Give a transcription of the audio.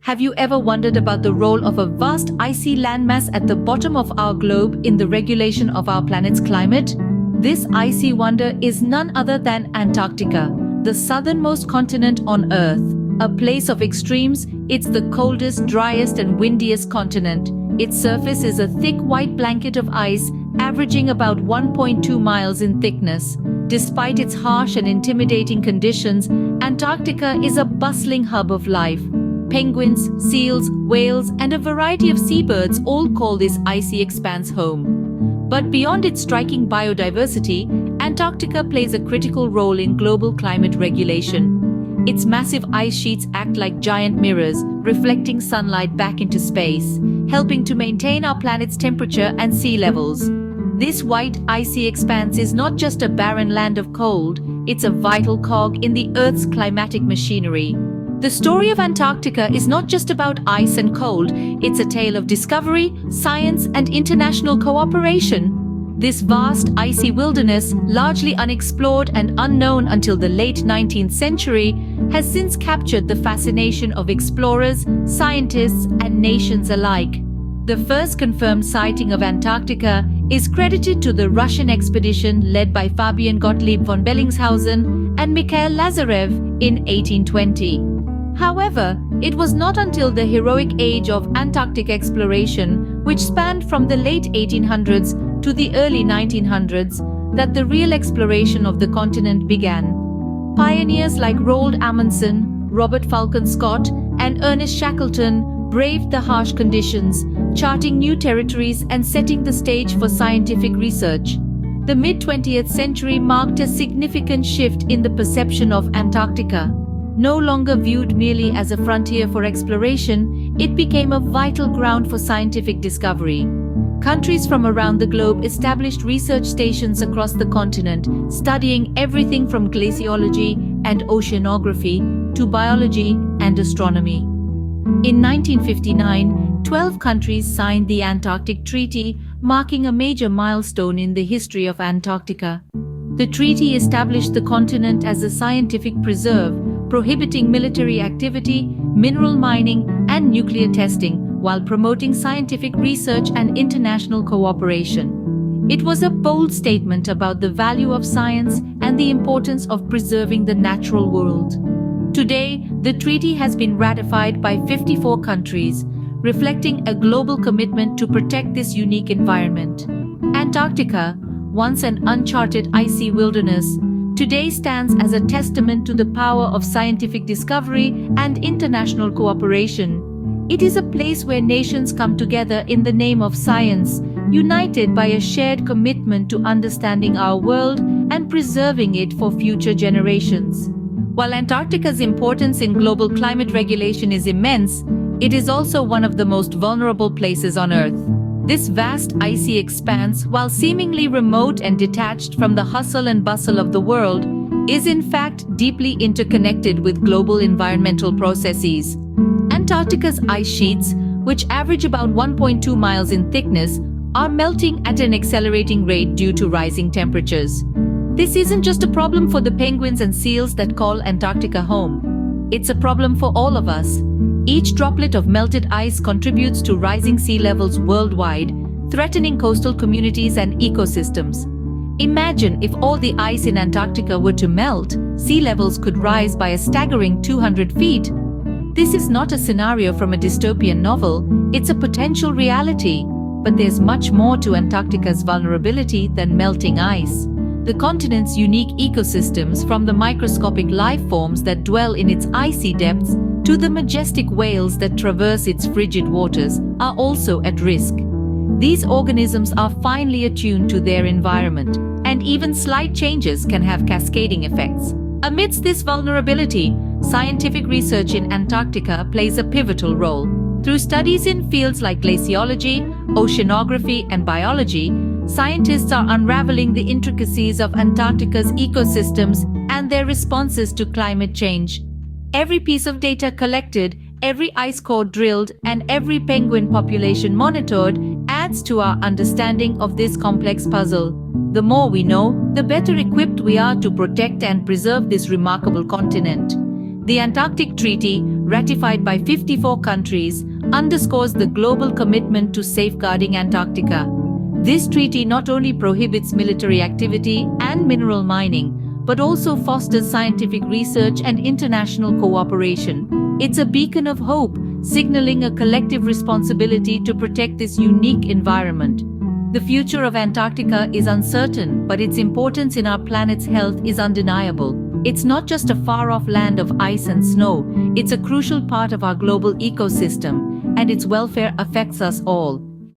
Have you ever wondered about the role of a vast icy landmass at the bottom of our globe in the regulation of our planet's climate? This icy wonder is none other than Antarctica, the southernmost continent on Earth. A place of extremes, it's the coldest, driest and windiest continent. Its surface is a thick white blanket of ice, averaging about 1.2 miles in thickness. Despite its harsh and intimidating conditions, Antarctica is a bustling hub of life. Penguins, seals, whales, and a variety of seabirds all call this icy expanse home. But beyond its striking biodiversity, Antarctica plays a critical role in global climate regulation. Its massive ice sheets act like giant mirrors, reflecting sunlight back into space, helping to maintain our planet's temperature and sea levels. This white, icy expanse is not just a barren land of cold, it's a vital cog in the Earth's climatic machinery. The story of Antarctica is not just about ice and cold, it's a tale of discovery, science, and international cooperation. This vast, icy wilderness, largely unexplored and unknown until the late 19th century, has since captured the fascination of explorers, scientists, and nations alike. The first confirmed sighting of Antarctica is credited to the Russian expedition led by Fabian Gottlieb von Bellingshausen and Mikhail Lazarev in 1820. However, it was not until the heroic age of Antarctic exploration, which spanned from the late 1800s to the early 1900s, that the real exploration of the continent began. Pioneers like Roald Amundsen, Robert Falcon Scott, and Ernest Shackleton braved the harsh conditions, charting new territories and setting the stage for scientific research. The mid-20th century marked a significant shift in the perception of Antarctica. No longer viewed merely as a frontier for exploration, it became a vital ground for scientific discovery. Countries from around the globe established research stations across the continent, studying everything from glaciology and oceanography to biology and astronomy. In 1959, 12 countries signed the Antarctic Treaty, marking a major milestone in the history of Antarctica. The treaty established the continent as a scientific preserve, prohibiting military activity, mineral mining, and nuclear testing, while promoting scientific research and international cooperation. It was a bold statement about the value of science and the importance of preserving the natural world. Today, the treaty has been ratified by 54 countries, reflecting a global commitment to protect this unique environment. Antarctica, once an uncharted icy wilderness, today stands as a testament to the power of scientific discovery and international cooperation. It is a place where nations come together in the name of science, united by a shared commitment to understanding our world and preserving it for future generations. While Antarctica's importance in global climate regulation is immense, it is also one of the most vulnerable places on Earth. This vast icy expanse, while seemingly remote and detached from the hustle and bustle of the world, is in fact deeply interconnected with global environmental processes. Antarctica's ice sheets, which average about 1.2 miles in thickness, are melting at an accelerating rate due to rising temperatures. This isn't just a problem for the penguins and seals that call Antarctica home. It's a problem for all of us. Each droplet of melted ice contributes to rising sea levels worldwide, threatening coastal communities and ecosystems. Imagine if all the ice in Antarctica were to melt, sea levels could rise by a staggering 200 feet. This is not a scenario from a dystopian novel, it's a potential reality. But there's much more to Antarctica's vulnerability than melting ice. The continent's unique ecosystems, from the microscopic life forms that dwell in its icy depths to the majestic whales that traverse its frigid waters, are also at risk. These organisms are finely attuned to their environment, and even slight changes can have cascading effects. Amidst this vulnerability, scientific research in Antarctica plays a pivotal role. Through studies in fields like glaciology, oceanography, and biology, scientists are unraveling the intricacies of Antarctica's ecosystems and their responses to climate change. Every piece of data collected, every ice core drilled, and every penguin population monitored adds to our understanding of this complex puzzle. The more we know, the better equipped we are to protect and preserve this remarkable continent. The Antarctic Treaty, ratified by 54 countries, underscores the global commitment to safeguarding Antarctica. This treaty not only prohibits military activity and mineral mining, but also fosters scientific research and international cooperation. It's a beacon of hope, signaling a collective responsibility to protect this unique environment. The future of Antarctica is uncertain, but its importance in our planet's health is undeniable. It's not just a far-off land of ice and snow, it's a crucial part of our global ecosystem, and its welfare affects us all.